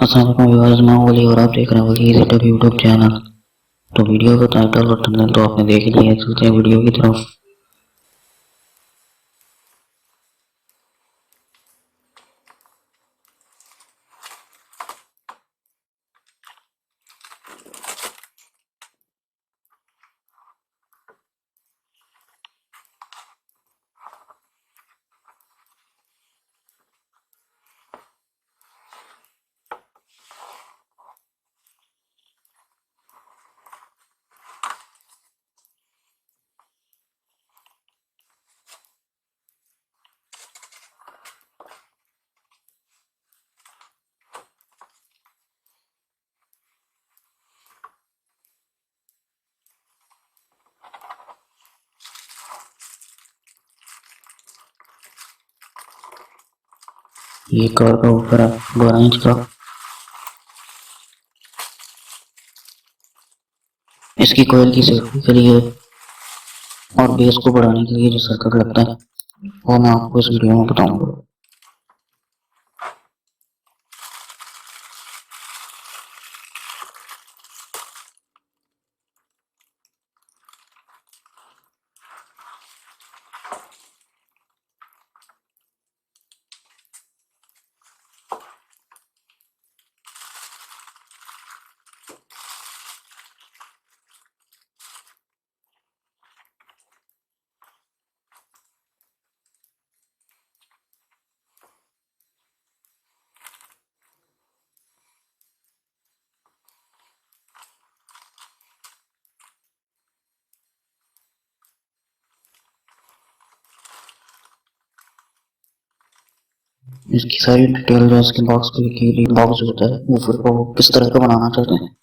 अस्सलाम वालेकुम व्यूअर्स, मैं वली और आप देख रहे हैं walieasytips यूट्यूब चैनल। तो वीडियो का टाइटल और थंबनेल तो आपने देख लिया है। चलते हैं वीडियो की तरफ। ये कार का ऊपर है 12 इंच का। इसकी कोयल की सेफ्टी के लिए और बेस को बढ़ाने के लिए जो सर्किट लगता है वो मैं आपको इस वीडियो में बताऊंगा। इसकी सारी डिटेल जो इसके बॉक्स की बॉक्स होता है वूफर को वो किस तरह का बनाना चाहते हैं।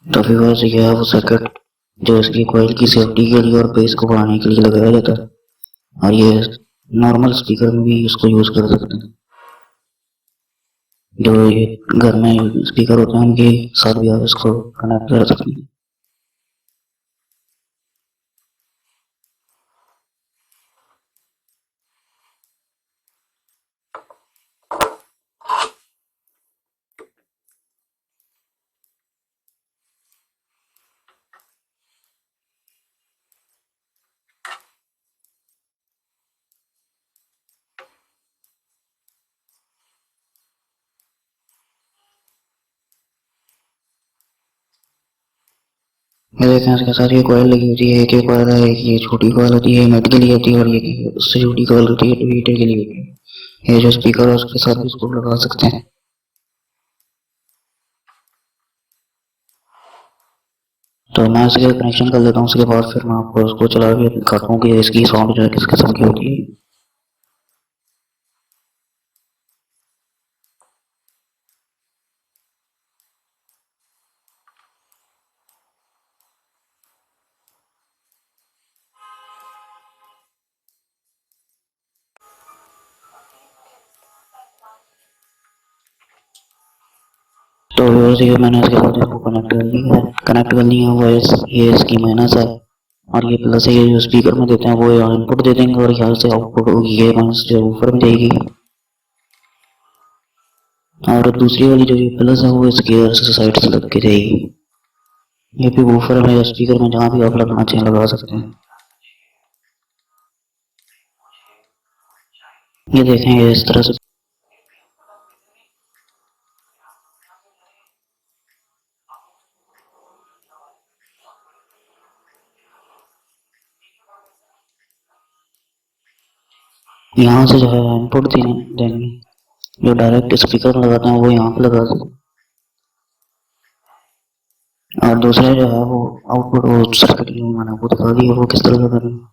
तो व्यूअर्स, ये है वो सर्किट जो इसकी कोयल की सेफ्टी के लिए और बेस को बढ़ाने के लिए लगाया जाता है। और ये नॉर्मल स्पीकर में भी इसको यूज कर सकते हैं। जो ये घर में स्पीकर होते हैं उनके साथ भी आप इसको कनेक्ट कर सकते हैं। ये देखें इसके साथ ये कोयल लगी होती है, एक कोयल है, एक ये छोटी कोयल होती है, मेड के लिए होती है, और ये उससे छोटी कोयल होती है, ट्वीटर के लिए होती है। ये जो स्पीकर है उसके साथ भी इसको लगा सकते हैं। तो मैं इसके कनेक्शन कर लेता हूँ, उसके बाद फिर मैं आपको उसको चला के दिखाता हूँ कि इसकी साउंड जो है किस किस्म की होती है। तो ये मैंने इसके साथ इसको कनेक्ट कर लिया है, कनेक्ट कर लिया है वॉइस, ये इसकी माइनस है, और ये प्लस है, ये जो स्पीकर में देते हैं वो इनपुट दे देंगे, और यहाँ से आउटपुट होगी ये माइनस जो ऊपर में जाएगी, और दूसरी वाली जो ये प्लस है वो इसके साइड से लग के जाएगी। ये भी वूफर में या स्पीकर में जहाँ भी आप लगाना चाहें लगा सकते हैं। ये देखें ये इस तरह से यहाँ से जो है इनपुट देंगे, जो डायरेक्ट स्पीकर लगाते हैं वो यहाँ पे लगा दें, और दूसरा जो है वो आउटपुट वो सर्किट मैंने आपको दिखा दिया वो किस तरह का करना।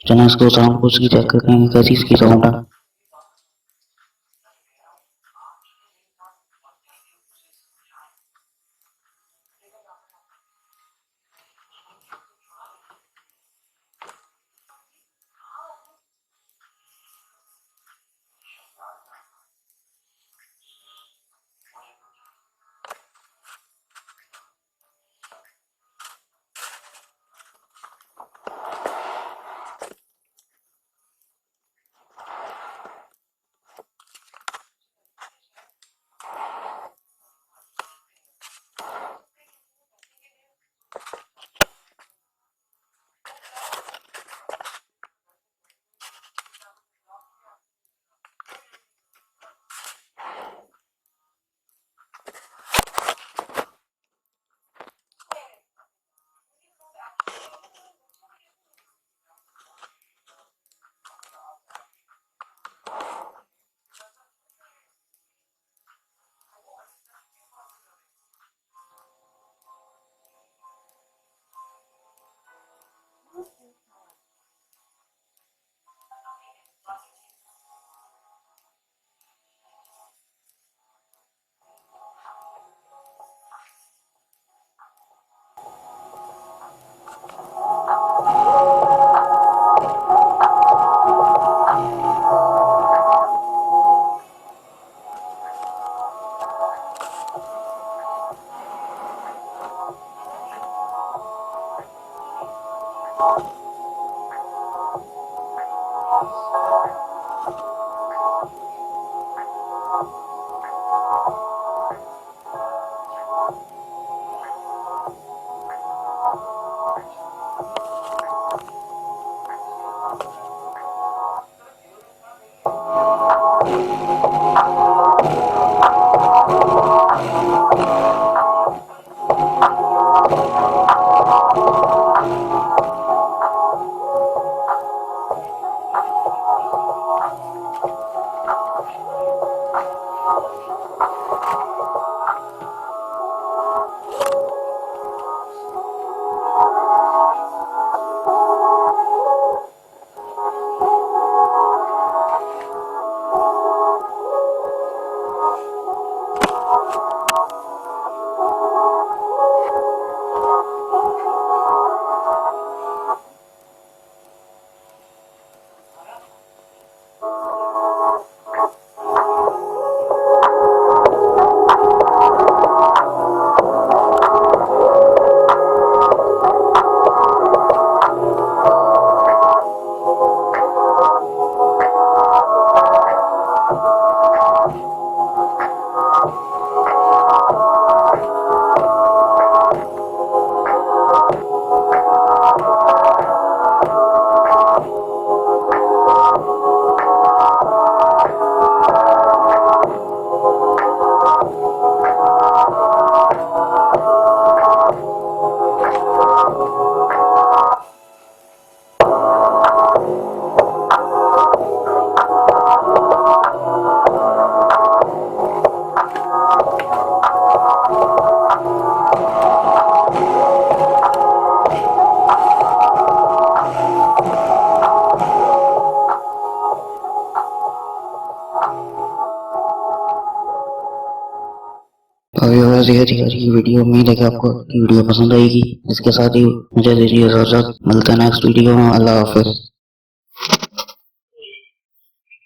चलें इसको साउंड कुछ की चेक करते हैं कैसी इसकी साउंड है। तो व्यूअर्स ये थी आज की वीडियो। उम्मीद है कि आपको वीडियो पसंद आएगी। इसके साथ ही मुझे दीजिए इजाजत, मिलते हैं नेक्स्ट वीडियो में। अल्लाह हाफिज।